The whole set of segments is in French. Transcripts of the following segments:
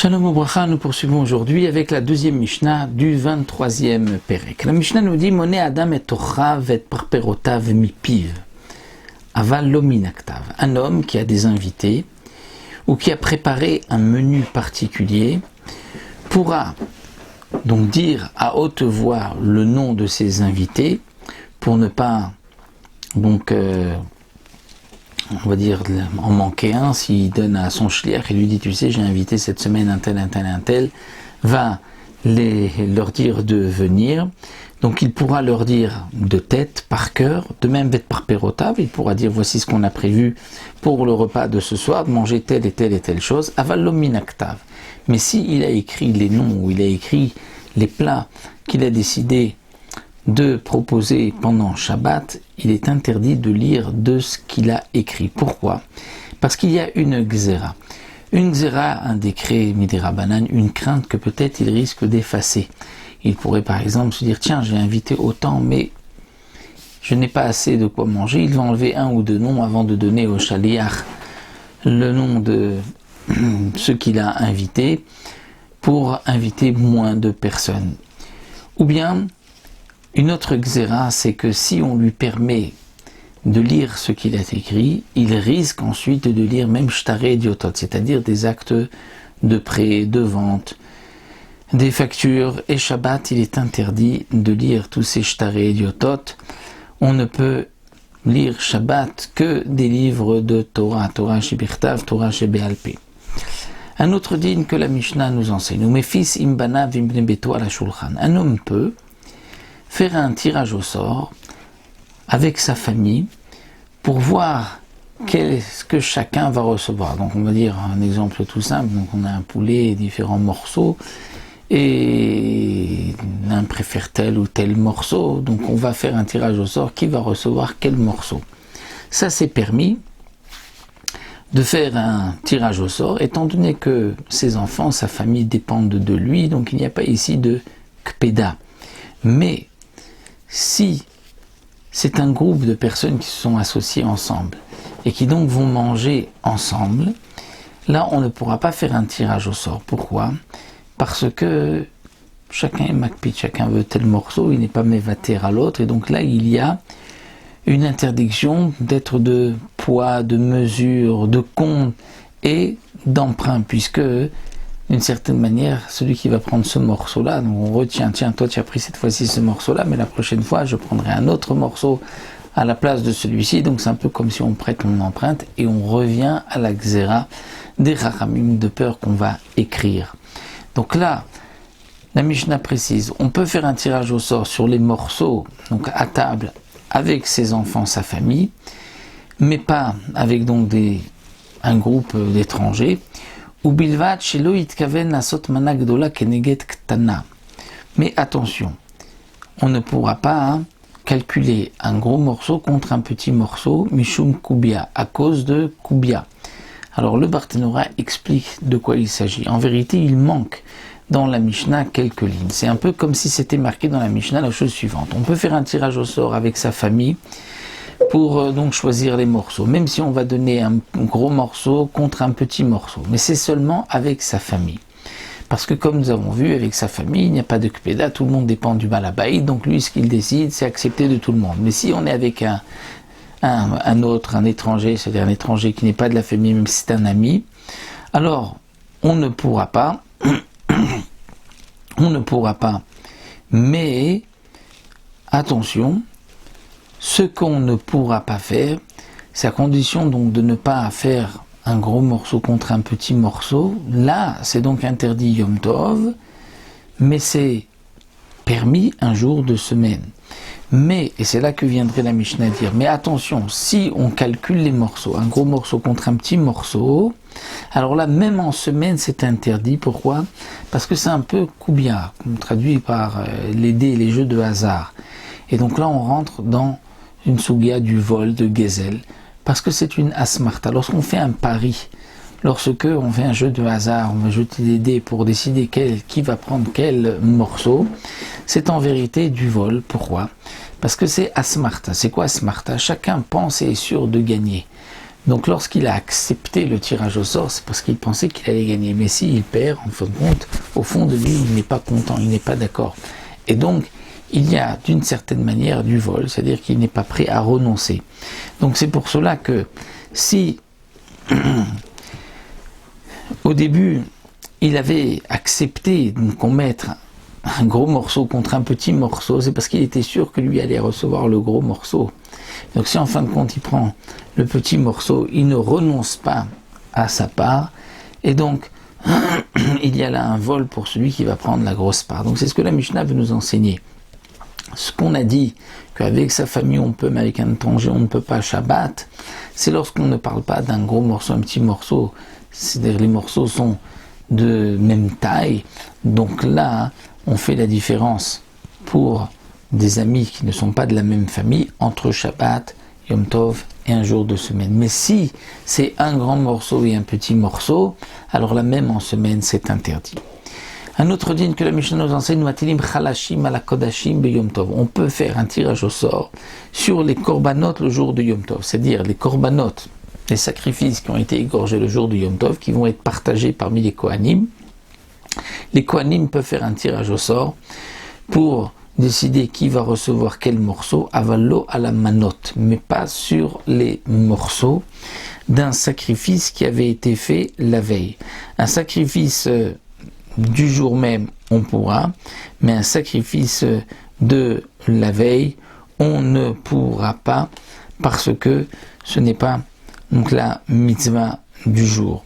Shalom Obracha, nous poursuivons aujourd'hui avec la deuxième Mishnah du 23e Perek. La Mishnah nous dit Moné Adam et Tochav et Parperotav mipiv. Aval lo minaktav. Un homme qui a des invités ou qui a préparé un menu particulier pourra donc dire à haute voix le nom de ses invités pour ne pas donc on va dire en manquer un. S'il donne à son shliach et lui dit tu sais j'ai invité cette semaine un tel, va leur dire de venir. Donc il pourra leur dire de tête, par cœur, de même bet par perotav, il pourra dire voici ce qu'on a prévu pour le repas de ce soir, de manger telle et telle et telle chose, aval lo minaktav. Mais s'il a écrit les noms ou il a écrit les plats qu'il a décidé de proposer pendant Shabbat, il est interdit de lire de ce qu'il a écrit. Pourquoi ? Parce qu'il y a une gzera. Une gzera, un décret midirabanan, une crainte que peut-être il risque d'effacer. Il pourrait par exemple se dire, tiens, j'ai invité autant, mais je n'ai pas assez de quoi manger. Il va enlever un ou deux noms avant de donner au shaliach le nom de ceux qu'il a invités pour inviter moins de personnes. Ou bien, une autre xéra, c'est que si on lui permet de lire ce qu'il a écrit, il risque ensuite de lire même shtaré idiotot, c'est-à-dire des actes de prêt, de vente, des factures. Et Shabbat, il est interdit de lire tous ces shtaré idiotot. On ne peut lire Shabbat que des livres de Torah, Torah shebirtav, Torah shebealpé. Un autre digne que la Mishnah nous enseigne, mes fils imbana vimne beto ala shulchan. Un homme peut faire un tirage au sort avec sa famille pour voir qu'est-ce que chacun va recevoir. Donc on va dire un exemple tout simple, donc on a un poulet, différents morceaux, et l'un préfère tel ou tel morceau, donc on va faire un tirage au sort, qui va recevoir quel morceau. Ça c'est permis de faire un tirage au sort, étant donné que ses enfants, sa famille dépendent de lui, donc il n'y a pas ici de kpeda. Mais si c'est un groupe de personnes qui se sont associées ensemble et qui donc vont manger ensemble, là on ne pourra pas faire un tirage au sort. Pourquoi ? Parce que chacun est makpid, chacun veut tel morceau, il n'est pas mévater à l'autre, et donc là il y a une interdiction d'être de poids, de mesure, de compte et d'emprunt, puisque d'une certaine manière, celui qui va prendre ce morceau-là, donc on retient, tiens, toi tu as pris cette fois-ci ce morceau-là, mais la prochaine fois je prendrai un autre morceau à la place de celui-ci, donc c'est un peu comme si on prête, on emprunte, et on revient à la xéra des rachamim, de peur qu'on va écrire. Donc là, la Mishnah précise, on peut faire un tirage au sort sur les morceaux, donc à table, avec ses enfants, sa famille, mais pas avec donc un groupe d'étrangers. Mais attention, on ne pourra pas calculer un gros morceau contre un petit morceau, mishum kubia, à cause de kubia. Alors le Barthénora explique de quoi il s'agit. En vérité, il manque dans la Mishnah quelques lignes. C'est un peu comme si c'était marqué dans la Mishnah la chose suivante. On peut faire un tirage au sort avec sa famille pour donc choisir les morceaux, même si on va donner un gros morceau contre un petit morceau, mais c'est seulement avec sa famille. Parce que comme nous avons vu, avec sa famille, il n'y a pas de kpeda, tout le monde dépend du balabaïd, donc lui ce qu'il décide, c'est accepter de tout le monde. Mais si on est avec un autre, un étranger, c'est-à-dire un étranger qui n'est pas de la famille, même si c'est un ami, alors on ne pourra pas, mais attention, ce qu'on ne pourra pas faire, c'est à condition donc de ne pas faire un gros morceau contre un petit morceau. Là, c'est donc interdit Yom Tov, mais c'est permis un jour de semaine. Mais, et c'est là que viendrait la Mishnah dire, mais attention, si on calcule les morceaux, un gros morceau contre un petit morceau, alors là, même en semaine, c'est interdit. Pourquoi ? Parce que c'est un peu koubia, traduit par les dés, les jeux de hasard. Et donc là, on rentre dans une sougia du vol, de Gezel, parce que c'est une asmarta. Lorsqu'on fait un pari, lorsque on fait un jeu de hasard, on va jeter des dés pour décider qui va prendre quel morceau, c'est en vérité du vol. Pourquoi ? Parce que c'est asmarta. C'est quoi asmarta ? Chacun pense et est sûr de gagner. Donc lorsqu'il a accepté le tirage au sort, c'est parce qu'il pensait qu'il allait gagner. Mais s'il perd, en fin de compte, au fond de lui, il n'est pas content, il n'est pas d'accord. Et donc, il y a d'une certaine manière du vol, c'est-à-dire qu'il n'est pas prêt à renoncer. Donc c'est pour cela que si au début il avait accepté qu'on mette un gros morceau contre un petit morceau, c'est parce qu'il était sûr que lui allait recevoir le gros morceau. Donc si en fin de compte il prend le petit morceau, il ne renonce pas à sa part, et donc il y a là un vol pour celui qui va prendre la grosse part. Donc c'est ce que la Mishnah veut nous enseigner. Ce qu'on a dit qu'avec sa famille on peut, mais avec un étranger on ne peut pas Shabbat, c'est lorsqu'on ne parle pas d'un gros morceau, un petit morceau, c'est-à-dire les morceaux sont de même taille, donc là on fait la différence pour des amis qui ne sont pas de la même famille entre Shabbat, Yom Tov et un jour de semaine. Mais si c'est un grand morceau et un petit morceau, alors là même en semaine c'est interdit. Un autre dîne que la Mishnah nous enseigne, on peut faire un tirage au sort sur les korbanot le jour de Yom Tov, c'est-à-dire les korbanot, les sacrifices qui ont été égorgés le jour de Yom Tov, qui vont être partagés parmi les Kohanim. Les Kohanim peuvent faire un tirage au sort pour décider qui va recevoir quel morceau, avallo à la manote, mais pas sur les morceaux d'un sacrifice qui avait été fait la veille. Un sacrifice du jour même, on pourra, mais un sacrifice de la veille, on ne pourra pas, parce que ce n'est pas donc la mitzvah du jour.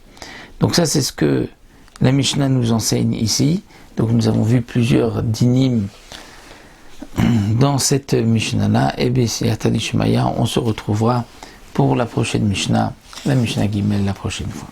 Donc ça, c'est ce que la Mishnah nous enseigne ici. Donc nous avons vu plusieurs dinim dans cette Mishnah-là. Et bien, si Atadishmaya, on se retrouvera pour la prochaine Mishnah, la Mishnah Gimel, la prochaine fois.